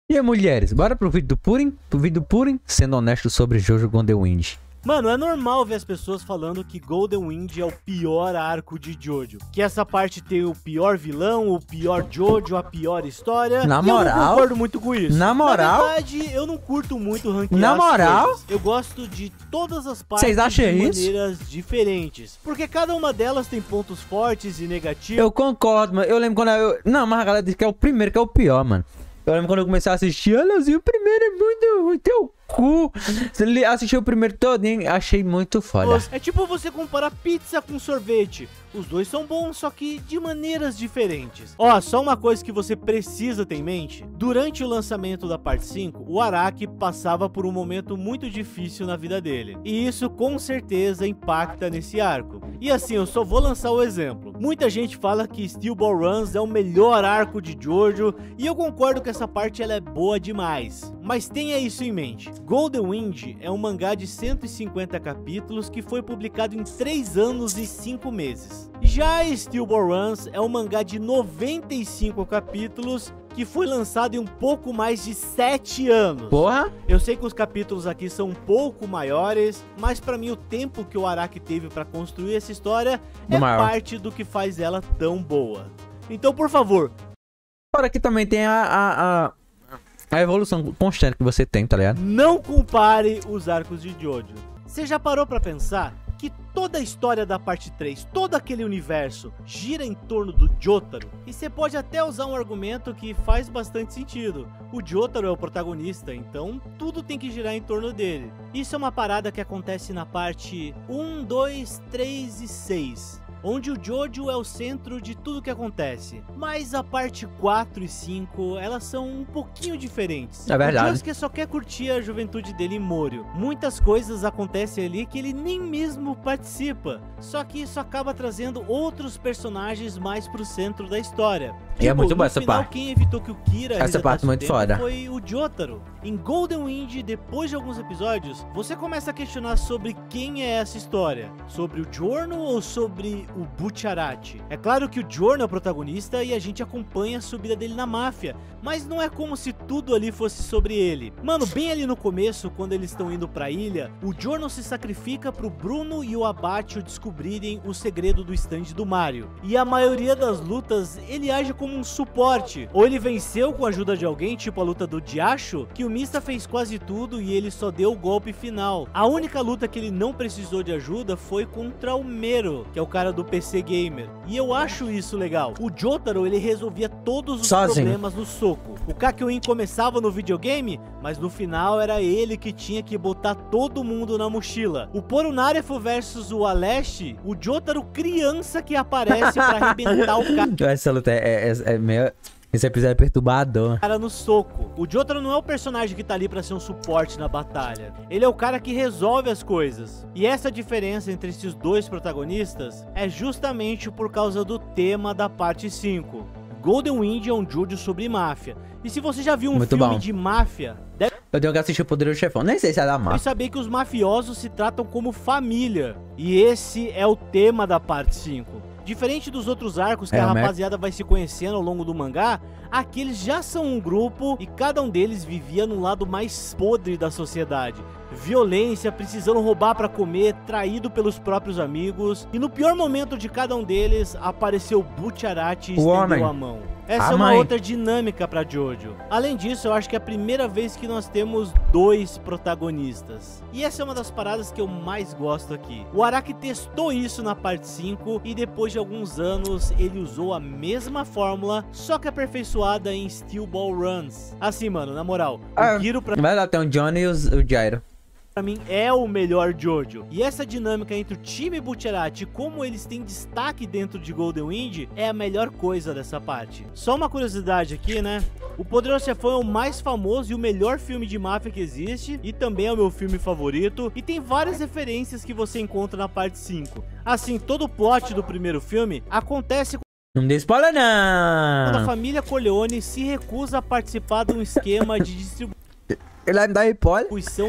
E aí, mulheres, bora pro vídeo do Purim? Pro vídeo do Purim, sendo honesto sobre Jojo Golden Wind. Mano, é normal ver as pessoas falando que Golden Wind é o pior arco de Jojo. Que essa parte tem o pior vilão, o pior Jojo, a pior história. Na e eu não moral? concordo muito com isso. Na moral? Na verdade, eu não curto muito ranquear Na as moral? coisas. Eu gosto de todas as partes Vocês acham de isso? maneiras diferentes. Porque cada uma delas tem pontos fortes e negativos. Eu concordo, mano. Eu lembro quando eu... Não, mas a galera disse que é o primeiro que é o pior, mano. Eu lembro quando eu comecei a assistir, olha, o primeiro é muito ruim, teu cu. Você assistiu o primeiro todinho, achei muito foda. É tipo você comparar pizza com sorvete. Os dois são bons, só que de maneiras diferentes. Ó, só uma coisa que você precisa ter em mente. Durante o lançamento da parte 5, o Araki passava por um momento muito difícil na vida dele. E isso com certeza impacta nesse arco. E assim, eu só vou lançar o exemplo. Muita gente fala que Steel Ball Runs é o melhor arco de Jojo, e eu concordo que essa parte ela é boa demais. Mas tenha isso em mente. Golden Wind é um mangá de 150 capítulos que foi publicado em 3 anos e 5 meses. Já Steel Ball Runs é um mangá de 95 capítulos que foi lançado em um pouco mais de 7 anos. Porra! Eu sei que os capítulos aqui são um pouco maiores, mas pra mim o tempo que o Araki teve pra construir essa história é parte do que faz ela tão boa. Então, por favor... Fora que também tem a evolução constante que você tem, tá ligado? Não compare os arcos de Jojo. Você já parou pra pensar que toda a história da parte 3, todo aquele universo, gira em torno do Jotaro? E você pode até usar um argumento que faz bastante sentido. O Jotaro é o protagonista, então tudo tem que girar em torno dele. Isso é uma parada que acontece na parte 1, 2, 3 e 6. Onde o Jojo é o centro de tudo que acontece. Mas a parte 4 e 5, elas são um pouquinho diferentes. É verdade. O Josuke só quer curtir a juventude dele em Morio. Muitas coisas acontecem ali que ele nem mesmo participa. Só que isso acaba trazendo outros personagens mais pro centro da história. E é muito boa essa final, parte. Quem evitou que o Kira Essa parte é muito foda. Foi o Jotaro. Em Golden Wind, depois de alguns episódios, você começa a questionar sobre quem é essa história. Sobre o Giorno ou sobre o Bucciarati? É claro que o Giorno é o protagonista e a gente acompanha a subida dele na máfia, mas não é como se tudo ali fosse sobre ele. Mano, bem ali no começo, quando eles estão indo pra ilha, o Giorno se sacrifica pro Bruno e o Abatio descobrirem o segredo do stand do Mario. E a maioria das lutas, ele age como um suporte. Ou ele venceu com a ajuda de alguém, tipo a luta do Diacho, que o Mista fez quase tudo e ele só deu o golpe final. A única luta que ele não precisou de ajuda foi contra o Mero, que é o cara do PC Gamer. E eu acho isso legal. O Jotaro, ele resolvia todos os problemas no soco. O Kakyoin começava no videogame, mas no final era ele que tinha que botar todo mundo na mochila. O Porunarefu versus o Aleste, o Jotaro criança que aparece pra arrebentar o cara. Essa luta é meio... Esse episódio é perturbador. Cara no soco. O Jotaro não é o personagem que tá ali pra ser um suporte na batalha. Ele é o cara que resolve as coisas. E essa diferença entre esses dois protagonistas é justamente por causa do tema da parte 5. Golden Wind é um Jojo sobre máfia. E se você já viu um filme de máfia, eu tenho que assistir o Poderoso Chefão. Nem sei se é da máfia. Deve saber que os mafiosos se tratam como família. E esse é o tema da parte 5. Diferente dos outros arcos que a rapaziada vai se conhecendo ao longo do mangá, aqui eles já são um grupo e cada um deles vivia no lado mais podre da sociedade. Violência, precisando roubar pra comer, traído pelos próprios amigos. E no pior momento de cada um deles, apareceu Bucciarati e estendeu a mão. Essa é uma outra dinâmica pra Jojo. Além disso, eu acho que é a primeira vez que nós temos 2 protagonistas. E essa é uma das paradas que eu mais gosto aqui. O Araki testou isso na parte 5 e depois de alguns anos ele usou a mesma fórmula, só que aperfeiçoada em Steel Ball Runs. Assim, mano, na moral, o Kiro vai lá, tem o Johnny e o Jairo. Pra mim é o melhor Jojo. E essa dinâmica entre o time Bucciarati e como eles têm destaque dentro de Golden Wind é a melhor coisa dessa parte. Só uma curiosidade aqui, né? O Poderoso Chefão é o mais famoso e o melhor filme de máfia que existe. E também é o meu filme favorito. E tem várias referências que você encontra na parte 5. Assim, todo o plot do primeiro filme acontece não me dê spoiler, não! quando a família Corleone se recusa a participar de um esquema de distribuição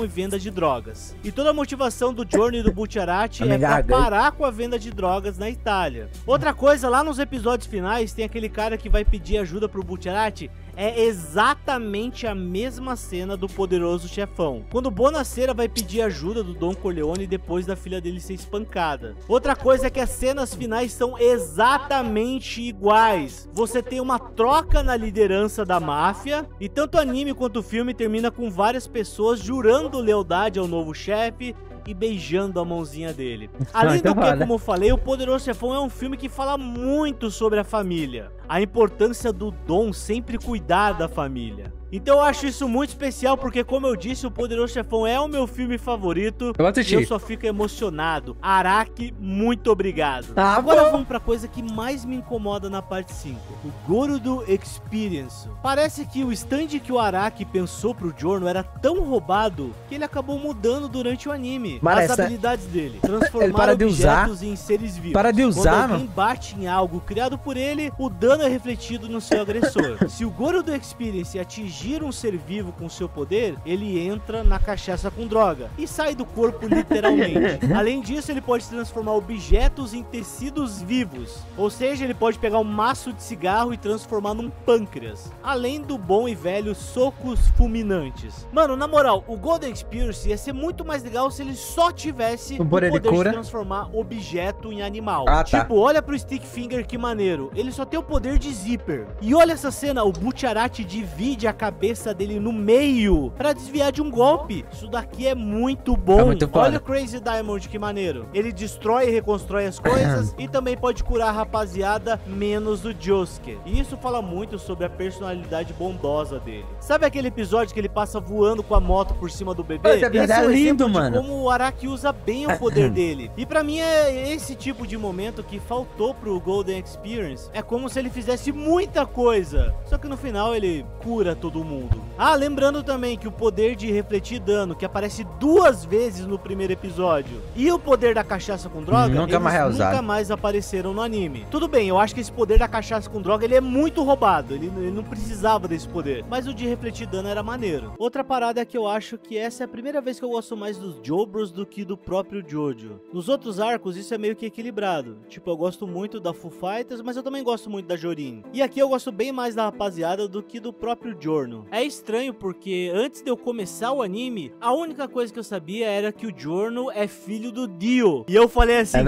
e venda de drogas. E toda a motivação do Giorno e do Bucciarati é pra parar com a venda de drogas na Itália. Outra coisa, lá nos episódios finais, tem aquele cara que vai pedir ajuda pro Bucciarati. é exatamente a mesma cena do Poderoso Chefão, quando Bonacera vai pedir ajuda do Don Corleone depois da filha dele ser espancada. Outra coisa é que as cenas finais são exatamente iguais. Você tem uma troca na liderança da máfia, e tanto o anime quanto o filme termina com várias pessoas jurando lealdade ao novo chefe e beijando a mãozinha dele. Além do que, como eu falei, o Poderoso Chefão é um filme que fala muito sobre a família, a importância do Dom sempre cuidar da família. Então eu acho isso muito especial porque, como eu disse, o Poderoso Chefão é o meu filme favorito. E eu só fico emocionado. Araki, muito obrigado. Agora vamos pra coisa que mais me incomoda na parte 5. O Gorudo Experience. Parece que o stand que o Araki pensou pro Giorno era tão roubado que ele acabou mudando durante o anime as habilidades dele. Transformar objetos em seres vivos. Quando alguém bate em algo criado por ele, o dano é refletido no seu agressor. Se o Gorudo Experience atingir um ser vivo com seu poder, ele entra na cachaça com droga e sai do corpo literalmente. Além disso, ele pode transformar objetos em tecidos vivos, ou seja, ele pode pegar um maço de cigarro e transformar num pâncreas, além do bom e velho socos fulminantes. Mano, na moral, o Golden Experience ia ser muito mais legal se ele só tivesse o poder de transformar objeto em animal. Tipo, olha pro Stick Finger, que maneiro, ele só tem o poder de zíper. E olha essa cena, o Bucciarati divide a cabeça dele no meio pra desviar de um golpe. Isso daqui é muito bom. Olha o Crazy Diamond, que maneiro. Ele destrói e reconstrói as coisas e também pode curar a rapaziada, menos o Josuke. E isso fala muito sobre a personalidade bondosa dele. Sabe aquele episódio que ele passa voando com a moto por cima do bebê? Esse é lindo, mano. Como o Araki usa bem o poder dele. E pra mim é esse tipo de momento que faltou pro Golden Experience. É como se ele fizesse muita coisa, só que no final ele cura todo mundo. Lembrando também que o poder de refletir dano, que aparece 2 vezes no primeiro episódio, e o poder da cachaça com droga, nunca mais apareceram no anime. Tudo bem, eu acho que esse poder da cachaça com droga, ele é muito roubado, ele não precisava desse poder, mas o de refletir dano era maneiro. Outra parada é que eu acho que essa é a primeira vez que eu gosto mais dos Jobros do que do próprio Jojo. Nos outros arcos isso é meio que equilibrado, tipo, eu gosto muito da Foo Fighters, mas eu também gosto muito da Jorin. E aqui eu gosto bem mais da rapaziada do que do próprio Giorno. É estranho porque antes de eu começar o anime, a única coisa que eu sabia era que o Giorno é filho do Dio. E eu falei assim,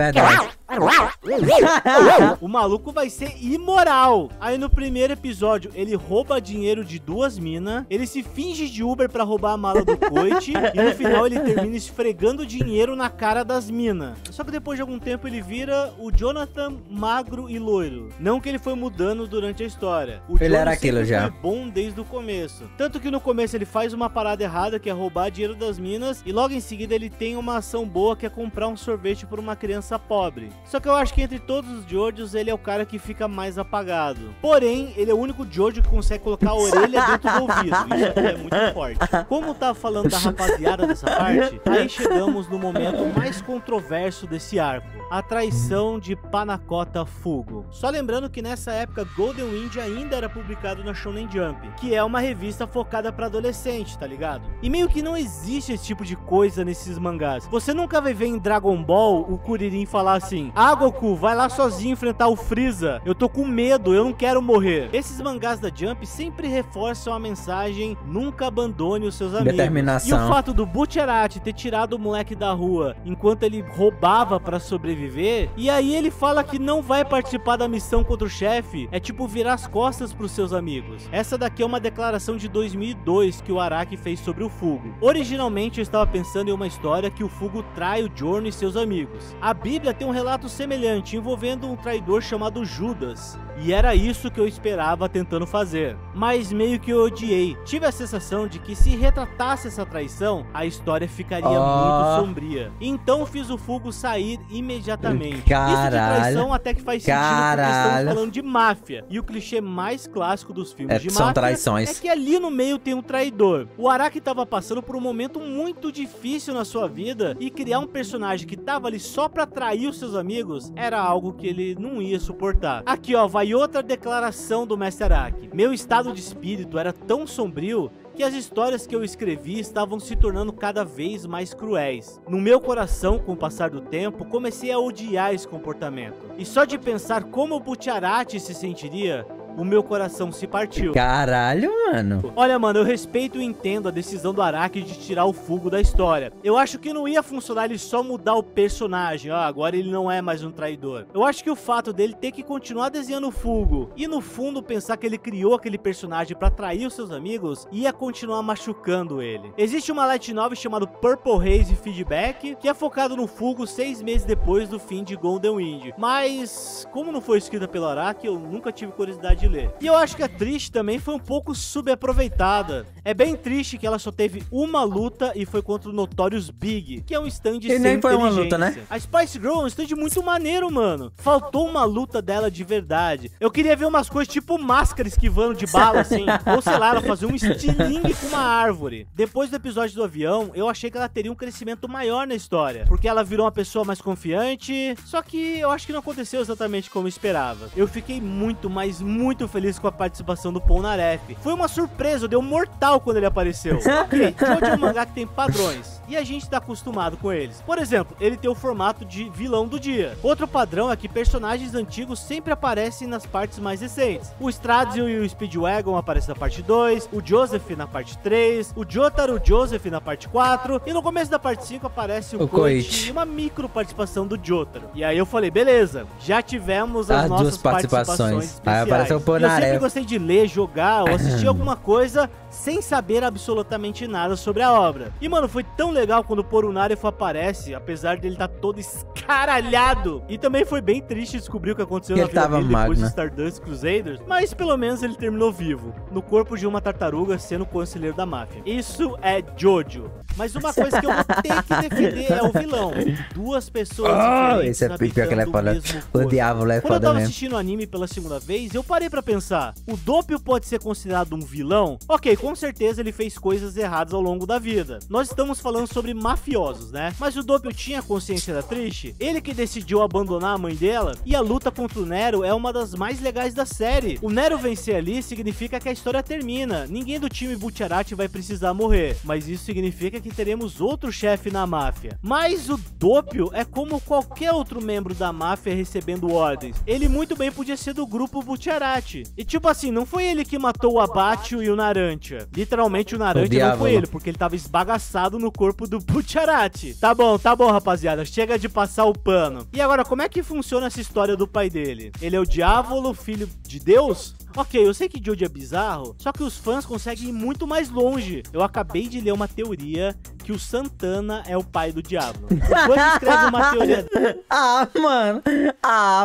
o maluco vai ser imoral. Aí no primeiro episódio, ele rouba dinheiro de 2 minas, ele se finge de Uber pra roubar a mala do Koichi, e no final ele termina esfregando dinheiro na cara das minas. Só que depois de algum tempo ele vira o Jonathan magro e loiro. Não que ele foi mudando durante a história. O ele era aquilo já. Foi bom desde o começo. Tanto que no começo ele faz uma parada errada, que é roubar dinheiro das minas, e logo em seguida ele tem uma ação boa, que é comprar um sorvete por uma criança pobre. Só que eu acho que entre todos os Jojos, ele é o cara que fica mais apagado. Porém, ele é o único Jojo que consegue colocar a orelha dentro do ouvido. Isso aqui é muito forte. Como tá falando da rapaziada dessa parte, aí chegamos no momento mais controverso desse arco. A traição de Panakota Fugo. Só lembrando que nessa época Golden Wind ainda era publicado na Shonen Jump, que é uma revista focada pra adolescente, tá ligado? E meio que não existe esse tipo de coisa nesses mangás. Você nunca vai ver em Dragon Ball o Kuririn falar assim: Goku, vai lá sozinho enfrentar o Freeza, eu tô com medo, eu não quero morrer. Esses mangás da Jump sempre reforçam a mensagem: nunca abandone os seus amigos. Determinação. E o fato do Bucciarati ter tirado o moleque da rua enquanto ele roubava pra sobreviver, e aí ele fala que não vai participar da missão contra o chefe, é tipo virar as costas pros seus amigos. Essa daqui é uma declaração de 2002 que o Araki fez sobre o Fugo. Originalmente eu estava pensando em uma história que o Fugo trai o Giorno e seus amigos. A Bíblia tem um relato semelhante envolvendo um traidor chamado Judas, e era isso que eu esperava tentando fazer, mas meio que eu odiei. Tive a sensação de que se retratasse essa traição, a história ficaria muito sombria. Então fiz o Fugo sair imediatamente. Isso de traição até que faz sentido, porque estamos falando de máfia, e o clichê mais clássico dos filmes de máfia é que ali no meio tem um traidor. O Araki tava passando por um momento muito difícil na sua vida, e criar um personagem que tava ali só pra trair os seus amigos era algo que ele não ia suportar. Aqui ó, vai outra declaração do Mestre Araki. Meu estado de espírito era tão sombrio que as histórias que eu escrevi estavam se tornando cada vez mais cruéis. No meu coração, com o passar do tempo, comecei a odiar esse comportamento. E só de pensar como o Bucciarati se sentiria, o meu coração se partiu. Caralho, mano. Olha, mano, eu respeito e entendo a decisão do Araki de tirar o Fugo da história. Eu acho que não ia funcionar ele só mudar o personagem. Agora ele não é mais um traidor. Eu acho que o fato dele ter que continuar desenhando o Fugo e no fundo pensar que ele criou aquele personagem pra atrair os seus amigos ia continuar machucando ele. Existe uma light novel chamada Purple Haze Feedback que é focado no Fugo 6 meses depois do fim de Golden Wind. Mas, como não foi escrita pelo Araki, eu nunca tive curiosidade de ler. E eu acho que a Trish também foi um pouco subaproveitada. É bem triste que ela só teve uma luta e foi contra o Notorious Big, que é um stand sem nem foi uma luta, né? A Spice Girl é um stand muito maneiro, mano. Faltou uma luta dela de verdade. Eu queria ver umas coisas tipo máscara esquivando de bala, assim. Ou sei lá, ela fazer um estilingue com uma árvore. Depois do episódio do avião, eu achei que ela teria um crescimento maior na história, porque ela virou uma pessoa mais confiante. Só que eu acho que não aconteceu exatamente como eu esperava. Eu fiquei muito, mas muito feliz com a participação do Polnareff. Foi uma surpresa, deu mortal quando ele apareceu. Ok, Jojo é um mangá que tem padrões e a gente tá acostumado com eles. Por exemplo, ele tem o formato de vilão do dia. Outro padrão é que personagens antigos sempre aparecem nas partes mais recentes. O Stradzio e o Speedwagon aparecem na parte 2, o Joseph na parte 3, o Jotaro Joseph na parte 4, e no começo da parte 5 aparece o Koichi e uma micro participação do Jotaro. E aí eu falei, beleza, já tivemos as nossas participações especiais. Aí apareceu o Polnareff. Eu sempre gostei de ler, jogar ou assistir alguma coisa sem saber absolutamente nada sobre a obra. E mano, foi tão legal quando o Polnareff aparece, apesar dele estar todo escaralhado. E também foi bem triste descobrir o que aconteceu na vida dele depois de Stardust Crusaders, mas pelo menos ele terminou vivo, no corpo de uma tartaruga, sendo conselheiro da máfia. Isso é Jojo. Mas uma coisa que eu vou ter que defender é o vilão. Duas pessoas diferentes esse é pior que ele é foda. O Diabo é foda. Quando eu tava mesmo assistindo o anime pela segunda vez, eu parei pra pensar, o Doppio pode ser considerado um vilão? Ok, com certeza ele fez coisas erradas ao longo da vida. Nós estamos falando sobre mafiosos, né? Mas o Doppio tinha consciência da Trish? Ele que decidiu abandonar a mãe dela? E a luta contra o Nero é uma das mais legais da série. O Nero vencer ali significa que a história termina. Ninguém do time Bucciarati vai precisar morrer, mas isso significa que teremos outro chefe na máfia. Mas o Doppio é como qualquer outro membro da máfia recebendo ordens. Ele muito bem podia ser do grupo Bucciarati. E tipo assim, não foi ele que matou o Abatio e o Narantia. Literalmente o Narantia não foi ele, porque ele tava esbagaçado no corpo do Bucciarati. Tá bom, rapaziada, chega de passar o pano. E agora, como é que funciona essa história do pai dele? Ele é o Diávolo, filho de Deus? Ok, eu sei que Jojo é bizarro, só que os fãs conseguem ir muito mais longe. Eu acabei de ler uma teoria que o Santana é o pai do Diablo. Quando escreve uma teoria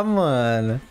mano.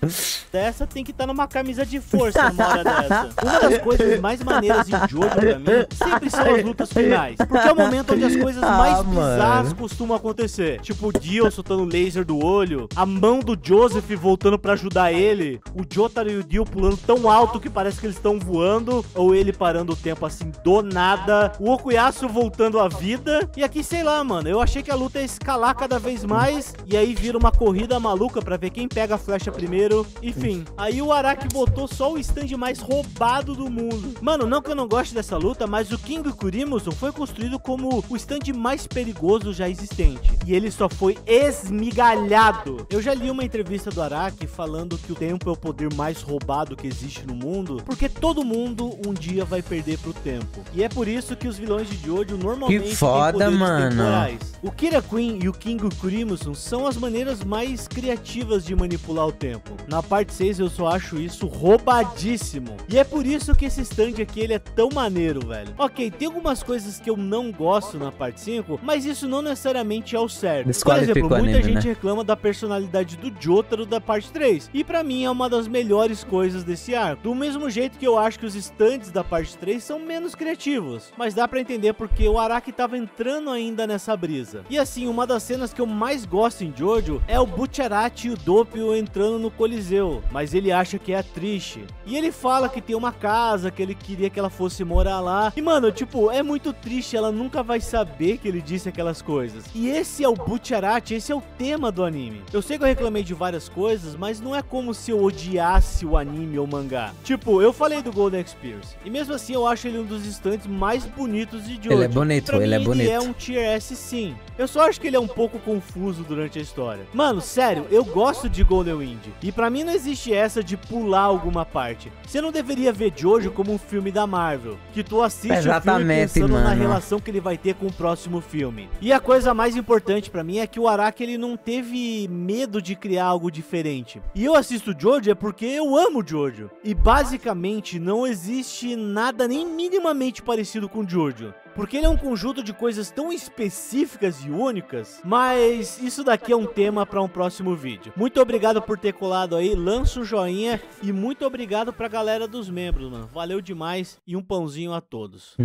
dessa, tem que estar numa camisa de força numa hora dessa. Uma das coisas mais maneiras em Jojo, pra mim, sempre são as lutas finais. Porque é o momento onde as coisas mais bizarras costumam acontecer. Tipo o Dio soltando o laser do olho, a mão do Joseph voltando pra ajudar ele, o Jotaro e o Dio pulando tão alto que parece que eles estão voando, ou ele parando o tempo assim do nada, o Okuyasu voltando à vida. E aqui, sei lá, mano, eu achei que a luta ia escalar cada vez mais, e aí vira uma corrida maluca pra ver quem pega a flecha primeiro. Enfim, aí o Araki botou só o stand mais roubado do mundo. Mano, não que eu não goste dessa luta, mas o King Kurimusu foi construído como o stand mais perigoso já existente, e ele só foi esmigalhado. Eu já li uma entrevista do Araki falando que o tempo é o poder mais roubado que existe no mundo, porque todo mundo um dia vai perder pro tempo. E é por isso que os vilões de Jojo normalmente que foda, têm poderes mano. temporais. O Kira Queen e o King Kurimusu são as maneiras mais criativas de manipular o tempo. Na parte 6 eu só acho isso roubadíssimo. E é por isso que esse stand aqui ele é tão maneiro, velho. Ok, tem algumas coisas que eu não gosto na parte 5, mas isso não necessariamente é o certo. Por exemplo, muita gente reclama da personalidade do Jotaro da parte 3. E pra mim é uma das melhores coisas desse arco. Do mesmo jeito que eu acho que os stands da parte 3 são menos criativos. Mas dá pra entender porque o Araki tava entrando ainda nessa brisa. E assim, uma das cenas que eu mais gosto em Jojo é o Bucciarati e o Doppio entrando no Coliseu. Mas ele acha que é a Trish. E ele fala que tem uma casa, que ele queria que ela fosse morar lá. E mano, tipo, é muito triste, ela nunca vai saber que ele disse aquelas coisas. E esse é o Bucciarati, esse é o tema do anime. Eu sei que eu reclamei de várias coisas, mas não é como se eu odiasse o anime ou o mangá. Tipo, eu falei do Golden Experience, e mesmo assim eu acho ele um dos stands mais bonitos de Jojo. Ele é bonito, ele é bonito. bonito. é um Tier S sim. Eu só acho que ele é um pouco confuso durante a história. Mano, sério, eu gosto de Golden Wind. E pra mim não existe essa de pular alguma parte. Você não deveria ver Jojo como um filme da Marvel, que tu assiste o filme pensando na relação que ele vai ter com o próximo filme. E a coisa mais importante pra mim é que o Araki, ele não teve medo de criar algo diferente. E eu assisto Jojo é porque eu amo Jojo. E basicamente não existe nada nem minimamente parecido com Jojo. Porque ele é um conjunto de coisas tão específicas e únicas, mas isso daqui é um tema para um próximo vídeo. Muito obrigado por ter colado aí, lança um joinha e muito obrigado pra galera dos membros, mano. Valeu demais e um pãozinho a todos.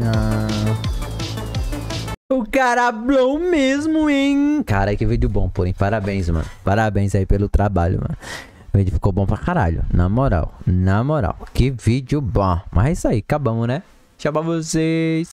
O cara blow mesmo, hein? Cara, que vídeo bom, porém. Parabéns, mano. Parabéns aí pelo trabalho, mano. O vídeo ficou bom pra caralho. Na moral. Que vídeo bom. Mas é isso aí, acabamos, né? Tchau pra vocês.